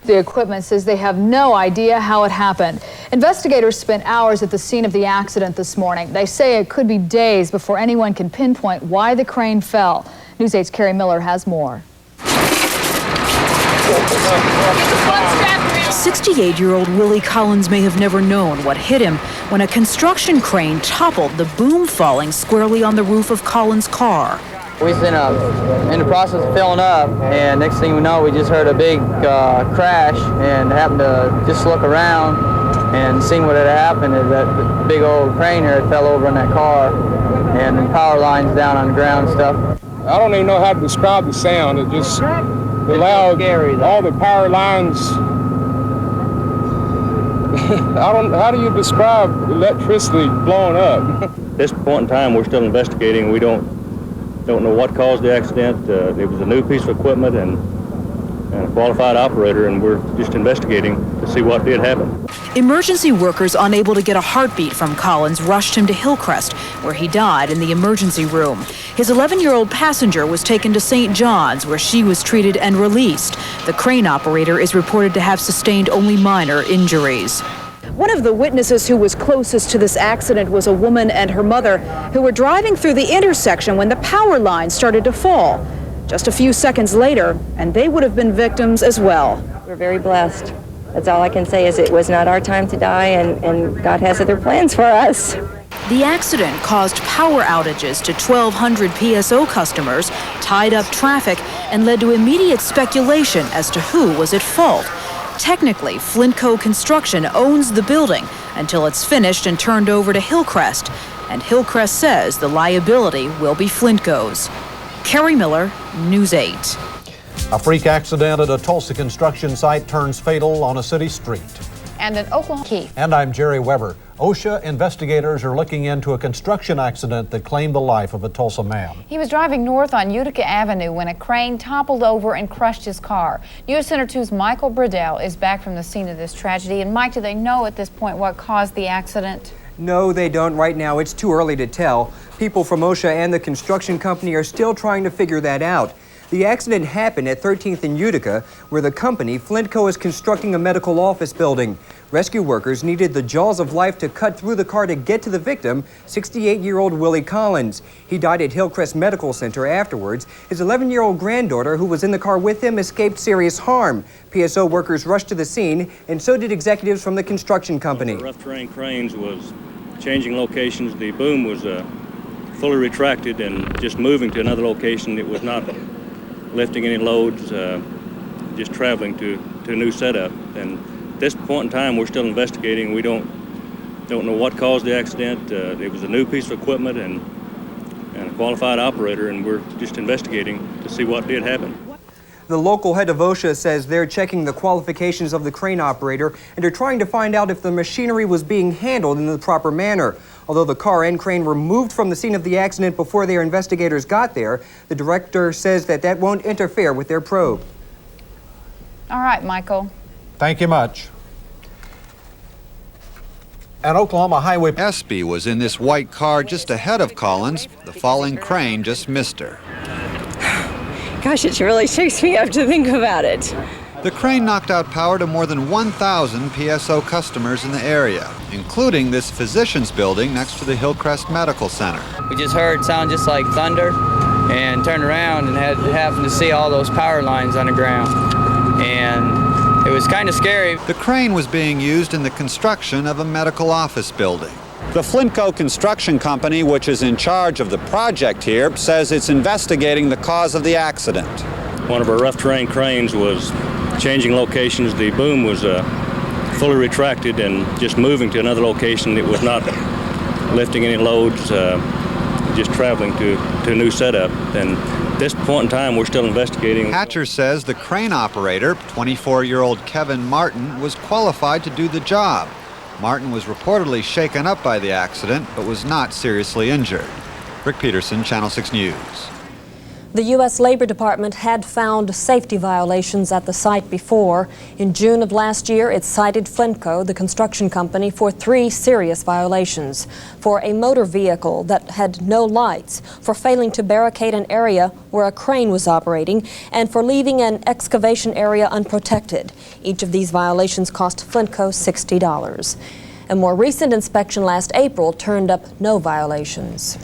The equipment says they have no idea how it happened. Investigators spent hours at the scene of the accident this morning. They say it could be days before anyone can pinpoint why the crane fell. News 8's Kerri Miller has more. 68-year-old Willy Collins may have never known what hit him when a construction crane toppled, the boom falling squarely on the roof of Collins' car. We was in the process of filling up, and next thing we know, we just heard a big crash, and happened to just look around and seen what had happened is that big old crane here had fell over in that car, and the power lines down on the ground and stuff. I don't even know how to describe the sound. It just loud, all the power lines. How do you describe electricity blowing up? At this point in time, we're still investigating. We don't know what caused the accident. It was a new piece of equipment and a qualified operator, and we're just investigating to see what did happen. Emergency workers unable to get a heartbeat from Collins rushed him to Hillcrest, where he died in the emergency room. His 11-year-old passenger was taken to St. John's, where she was treated and released. The crane operator is reported to have sustained only minor injuries. One of the witnesses who was closest to this accident was a woman and her mother who were driving through the intersection when the power line started to fall. Just a few seconds later, and they would have been victims as well. We're very blessed. That's all I can say is it was not our time to die, and God has other plans for us. The accident caused power outages to 1,200 PSO customers, tied up traffic, and led to immediate speculation as to who was at fault. Technically, Flintco Construction owns the building until it's finished and turned over to Hillcrest, and Hillcrest says the liability will be Flintco's. Kerri Miller, News 8. A freak accident at a Tulsa construction site turns fatal on a city street. And an Oklahoma key. And I'm Jerry Weber. OSHA investigators are looking into a construction accident that claimed the life of a Tulsa man. He was driving north on Utica Avenue when a crane toppled over and crushed his car. Newscenter 2's Michael Briddell is back from the scene of this tragedy. And Mike, do they know at this point what caused the accident? No, they don't right now. It's too early to tell. People from OSHA and the construction company are still trying to figure that out. The accident happened at 13th and Utica, where the company, Flintco, is constructing a medical office building. Rescue workers needed the jaws of life to cut through the car to get to the victim, 68-year-old Willy Collins. He died at Hillcrest Medical Center afterwards. His 11-year-old granddaughter, who was in the car with him, escaped serious harm. PSO workers rushed to the scene, and so did executives from the construction company. The rough terrain cranes was changing locations. The boom was fully retracted and just moving to another location. It was not lifting any loads, just traveling to a new setup. And at this point in time, we're still investigating. We don't know what caused the accident. It was a new piece of equipment and a qualified operator, and we're just investigating to see what did happen. The local head of OSHA says they're checking the qualifications of the crane operator and are trying to find out if the machinery was being handled in the proper manner. Although the car and crane were moved from the scene of the accident before their investigators got there, the director says that won't interfere with their probe. All right, Michael. Thank you much. An Oklahoma highway... Espy was in this white car just ahead of Collins. The falling crane just missed her. Gosh, it really shakes me up to think about it. The crane knocked out power to more than 1,000 PSO customers in the area, including this physician's building next to the Hillcrest Medical Center. We just heard sound just like thunder and turned around and happened to see all those power lines on the ground. And it was kind of scary. The crane was being used in the construction of a medical office building. The Flintco Construction Company, which is in charge of the project here, says it's investigating the cause of the accident. One of our rough terrain cranes was changing locations. The boom was fully retracted and just moving to another location. It was not lifting any loads, just traveling to a new setup. And at this point in time, we're still investigating. Hatcher says the crane operator, 24-year-old Kevin Martin, was qualified to do the job. Martin was reportedly shaken up by the accident, but was not seriously injured. Rick Peterson, Channel 6 News. The U.S. Labor Department had found safety violations at the site before. In June of last year, it cited Flintco, the construction company, for 3 serious violations: for a motor vehicle that had no lights, for failing to barricade an area where a crane was operating, and for leaving an excavation area unprotected. Each of these violations cost Flintco $60. A more recent inspection last April turned up no violations.